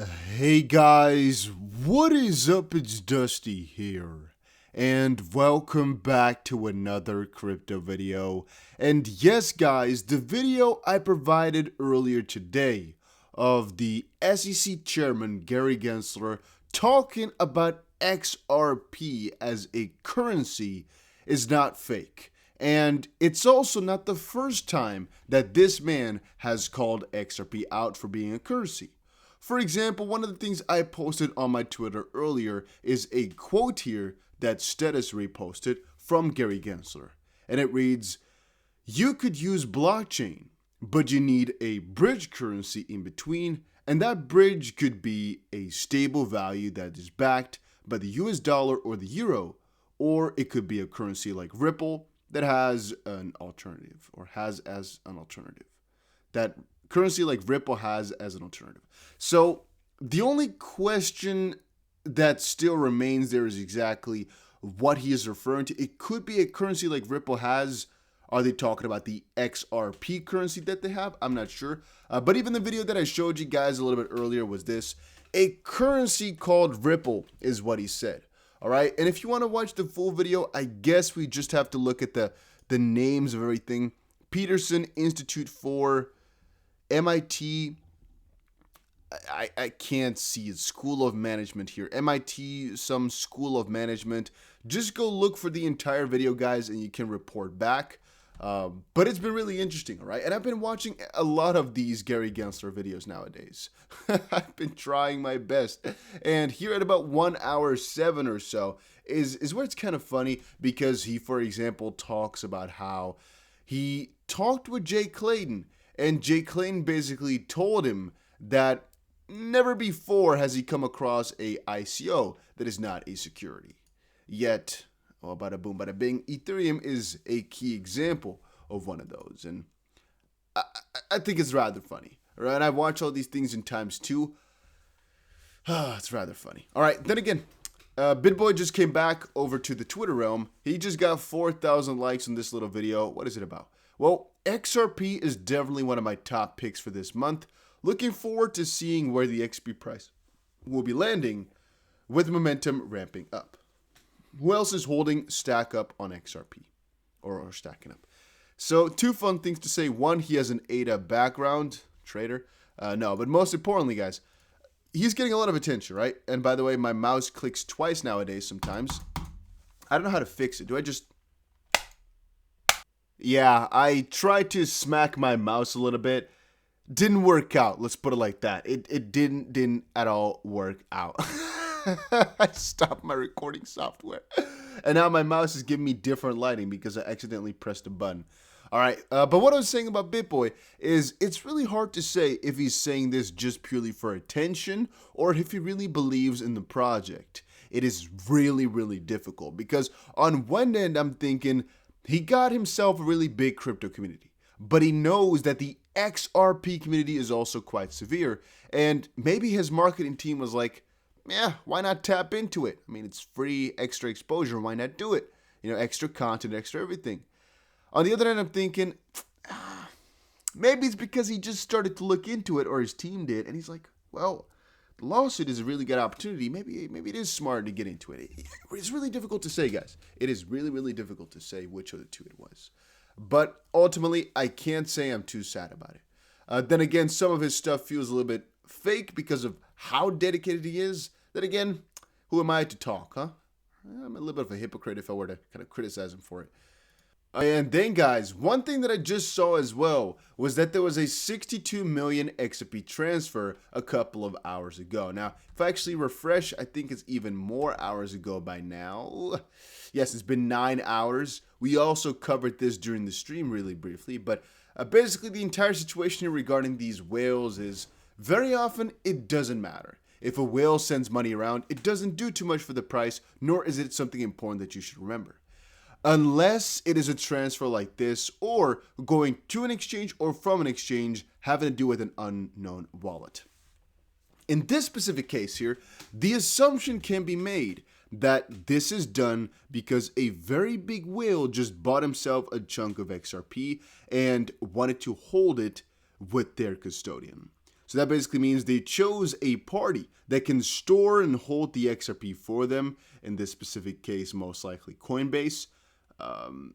Hey guys, what is up? It's Dusty here, and welcome back to another crypto video. And yes guys, the video I provided earlier today of the SEC chairman Gary Gensler talking about XRP as a currency is not fake. And it's also not the first time that this man has called XRP out for being a currency. For example, one of the things I posted on my Twitter earlier is a quote here that Status reposted from Gary Gensler. And it reads, "You could use blockchain, but you need a bridge currency in between, and that bridge could be a stable value that is backed by the US dollar or the euro, or it could be a currency like Ripple that has an alternative or has as an alternative. That currency like Ripple has as an alternative." So the only question that still remains there is exactly what he is referring to. It could be a currency like Ripple has. Are they talking about the XRP currency that they have? I'm not sure. But even the video that I showed you guys a little bit earlier was this. A currency called Ripple is what he said. All right. And if you want to watch the full video, I guess we just have to look at the names of everything. Peterson Institute for MIT, I can't see it, School of Management here. MIT, some School of Management. Just go look for the entire video, guys, and you can report back. But it's been really interesting, all right? And I've been watching a lot of these Gary Gensler videos nowadays. I've been trying my best. And here at about 1 hour 7 or so is where it's kind of funny because he, for example, talks about how he talked with Jay Clayton. And Jay Clayton basically told him that never before has he come across a ICO that is not a security. Yet, well, bada boom, bada bing, Ethereum is a key example of one of those. And I think it's rather funny. All right, I watch all these things in times two. It's rather funny. All right, then again, Bitboy just came back over to the Twitter realm. He just got 4,000 likes on this little video. What is it about? Well, XRP is definitely one of my top picks for this month. Looking forward to seeing where the XP price will be landing with momentum ramping up. Who else is holding stack up on XRP or stacking up? So two fun things to say. One, he has an ADA background, trader. No, but most importantly, guys, he's getting a lot of attention, right? And by the way, my mouse clicks twice nowadays sometimes. I don't know how to fix it. Do I just... Yeah, I tried to smack my mouse a little bit. Didn't work out. Let's put it like that. It didn't at all work out. I stopped my recording software. And now my mouse is giving me different lighting because I accidentally pressed a button. All right, but what I was saying about Bitboy is it's really hard to say if he's saying this just purely for attention or if he really believes in the project. It is really, really difficult because on one end I'm thinking, he got himself a really big crypto community, but he knows that the XRP community is also quite severe, and maybe his marketing team was like, yeah, why not tap into it? I mean, it's free, extra exposure, why not do it? You know, extra content, extra everything. On the other hand, I'm thinking, maybe it's because he just started to look into it, or his team did, and he's like, well, the lawsuit is a really good opportunity. Maybe it is smart to get into it. It's really difficult to say, guys. It is really, really difficult to say which of the two it was. But ultimately, I can't say I'm too sad about it. Then again, some of his stuff feels a little bit fake because of how dedicated he is. Then again, who am I to talk, huh? I'm a little bit of a hypocrite if I were to kind of criticize him for it. And then, guys, one thing that I just saw as well was that there was a 62 million XRP transfer a couple of hours ago. Now, if I actually refresh, I think it's even more hours ago by now. Yes, it's been 9 hours. We also covered this during the stream really briefly, but basically the entire situation here regarding these whales is very often it doesn't matter. If a whale sends money around, it doesn't do too much for the price, nor is it something important that you should remember. Unless it is a transfer like this, or going to an exchange or from an exchange having to do with an unknown wallet. In this specific case here, the assumption can be made that this is done because a very big whale just bought himself a chunk of XRP and wanted to hold it with their custodian. So that basically means they chose a party that can store and hold the XRP for them. In this specific case, most likely Coinbase. And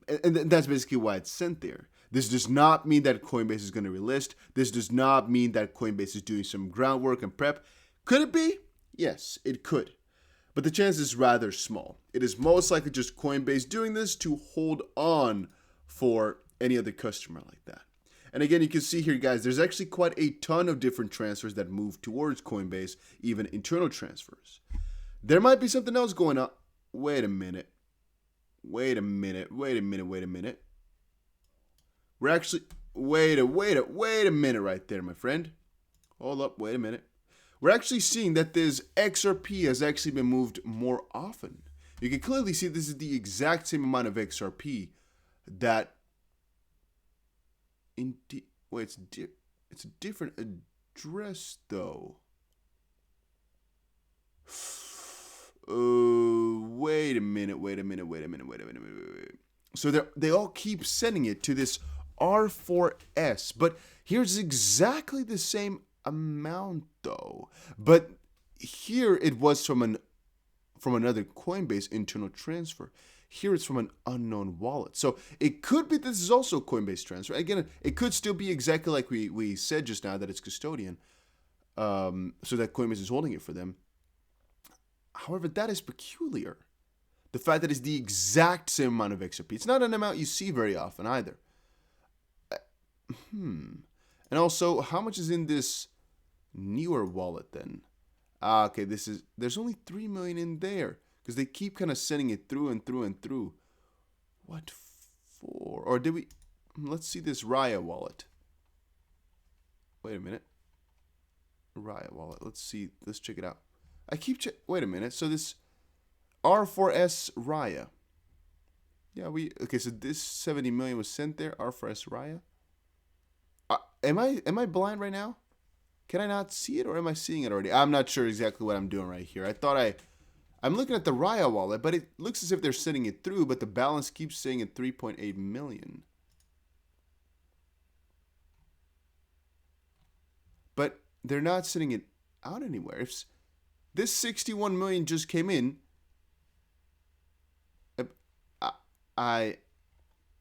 that's basically why it's sent there. This does not mean that Coinbase is going to relist. This does not mean that Coinbase is doing some groundwork and prep. Could it be? Yes, it could. But the chance is rather small. It is most likely just Coinbase doing this to hold on for any other customer like that. And again, you can see here, guys, there's actually quite a ton of different transfers that move towards Coinbase, even internal transfers. There might be something else going on. Wait a minute. We're actually, wait a minute right there, my friend. Hold up, wait a minute. We're actually seeing that this XRP has actually been moved more often. You can clearly see this is the exact same amount of XRP that wait, it's a different address though. Wait a minute. So they all keep sending it to this R4S, but here's exactly the same amount though. But here it was from another Coinbase internal transfer. Here it's from an unknown wallet. So it could be this is also Coinbase transfer. Again, it could still be exactly like we said just now that it's custodian, so that Coinbase is holding it for them. However, that is peculiar. The fact that it's the exact same amount of XRP. It's not an amount you see very often either. And also, how much is in this newer wallet then? Okay, there's only 3 million in there because they keep kind of sending it through and through and through. What for? Or did we? Let's see this Raya wallet. Wait a minute. Raya wallet. Let's see. Let's check it out. Wait a minute. So this R4S Raya. Yeah, okay. So this 70 million was sent there. R4S Raya. Am I blind right now? Can I not see it, or am I seeing it already? I'm not sure exactly what I'm doing right here. I'm looking at the Raya wallet, but it looks as if they're sending it through, but the balance keeps saying at 3.8 million. But they're not sending it out anywhere. If this 61 million just came in,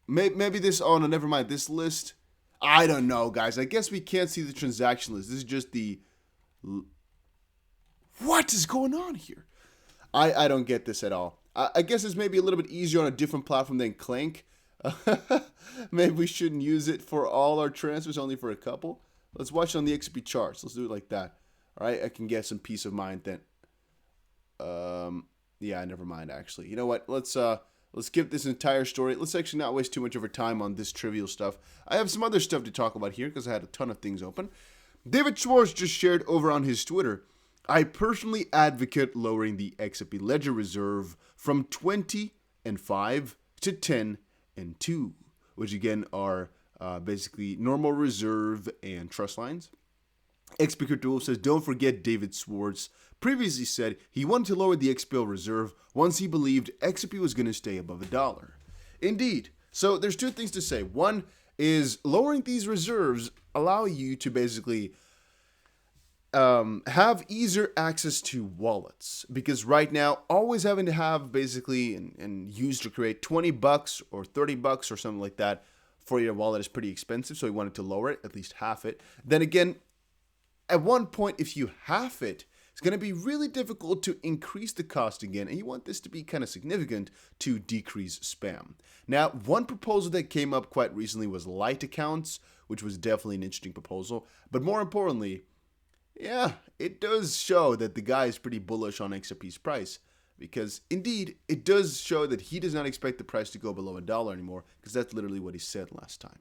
maybe this, oh no, never mind. This list, I don't know, guys. I guess we can't see the transaction list. This is just the, what is going on here? I don't get this at all. I guess it's maybe a little bit easier on a different platform than Clank. Maybe we shouldn't use it for all our transfers, only for a couple. Let's watch it on the XP charts. Let's do it like that. All right, I can get some peace of mind then. Yeah, never mind, actually. You know what? Let's skip this entire story. Let's actually not waste too much of our time on this trivial stuff. I have some other stuff to talk about here because I had a ton of things open. David Schwartz just shared over on his Twitter, I personally advocate lowering the XRP ledger reserve from 20 and 5 to 10 and 2, which again are basically normal reserve and trust lines. XP Crypto says, don't forget David Schwartz previously said he wanted to lower the XPL reserve once he believed XRP was going to stay above $1. Indeed. So there's two things to say. One is lowering these reserves allow you to basically have easier access to wallets, because right now always having to have basically and use to create $20 or $30 or something like that for your wallet is pretty expensive. So we wanted to lower it, at least half it. Then again, at one point, if you half it, it's going to be really difficult to increase the cost again, and you want this to be kind of significant to decrease spam. Now, one proposal that came up quite recently was light accounts, which was definitely an interesting proposal. But more importantly, yeah, it does show that the guy is pretty bullish on XRP's price, because indeed, it does show that he does not expect the price to go below $1 anymore, because that's literally what he said last time.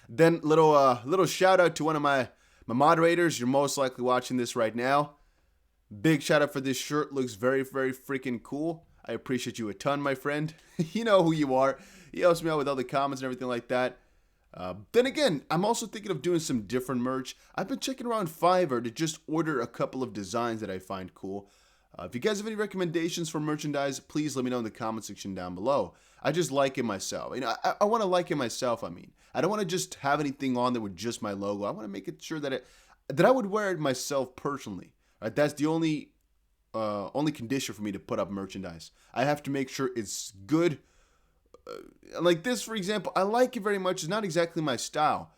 Then, little shout out to one of my moderators. You're most likely watching this right now. Big shout out for this shirt. Looks very, very freaking cool. I appreciate you a ton, my friend. You know who you are. He helps me out with all the comments and everything like that. Then again, I'm also thinking of doing some different merch. I've been checking around Fiverr to just order a couple of designs that I find cool. If you guys have any recommendations for merchandise, please let me know in the comment section down below. I just like it myself. You know, I want to like it myself, I mean. I don't want to just have anything on there with just my logo. I want to make it sure that that I would wear it myself personally. Right? That's the only condition for me to put up merchandise. I have to make sure it's good. Like this, for example, I like it very much. It's not exactly my style,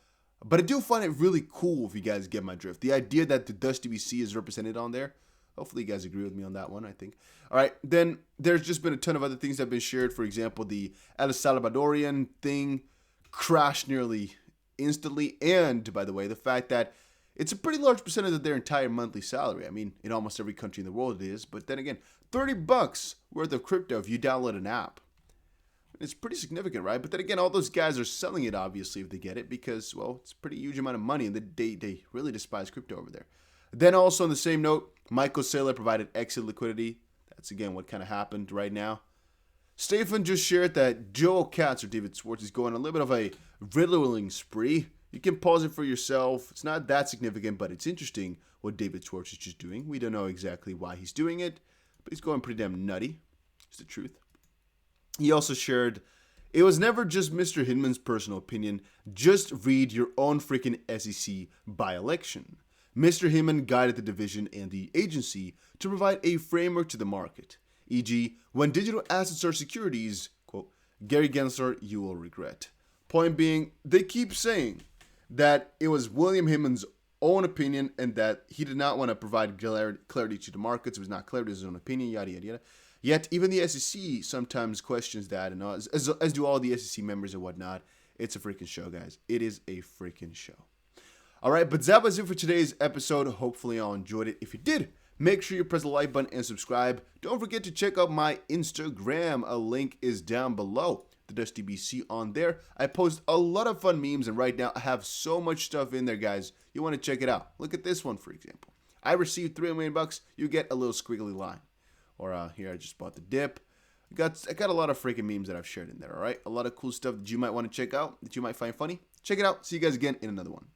but I do find it really cool, if you guys get my drift. The idea that the Dusty BC is represented on there. Hopefully you guys agree with me on that one, I think. All right, then there's just been a ton of other things that have been shared. For example, the El Salvadorian thing crashed nearly instantly. And, by the way, the fact that it's a pretty large percentage of their entire monthly salary. I mean, in almost every country in the world it is. But then again, $30 worth of crypto if you download an app. It's pretty significant, right? But then again, all those guys are selling it, obviously, if they get it, because, well, it's a pretty huge amount of money, and they really despise crypto over there. Then also on the same note, Michael Saylor provided exit liquidity. That's, again, what kind of happened right now. Stefan just shared that Joel Katz, or David Schwartz, is going on a little bit of a riddling spree. You can pause it for yourself. It's not that significant, but it's interesting what David Schwartz is just doing. We don't know exactly why he's doing it, but he's going pretty damn nutty. It's the truth. He also shared, it was never just Mr. Hinman's personal opinion. Just read your own freaking SEC by-election. Mr. Hinman guided the division and the agency to provide a framework to the market. E.g., when digital assets are securities, quote, Gary Gensler, you will regret. Point being, they keep saying that it was William Hinman's own opinion and that he did not want to provide clarity to the markets. It was not clarity, it was his own opinion, yada, yada, yada. Yet, even the SEC sometimes questions that, and as do all the SEC members and whatnot. It's a freaking show, guys. It is a freaking show. All right, but that was it for today's episode. Hopefully, y'all enjoyed it. If you did, make sure you press the like button and subscribe. Don't forget to check out my Instagram. A link is down below. The Dusty BC on there. I post a lot of fun memes, and right now I have so much stuff in there, guys. You want to check it out. Look at this one, for example. I received $3 million. You get a little squiggly line. Or here, I just bought the dip. I got a lot of freaking memes that I've shared in there, all right? A lot of cool stuff that you might want to check out, that you might find funny. Check it out. See you guys again in another one.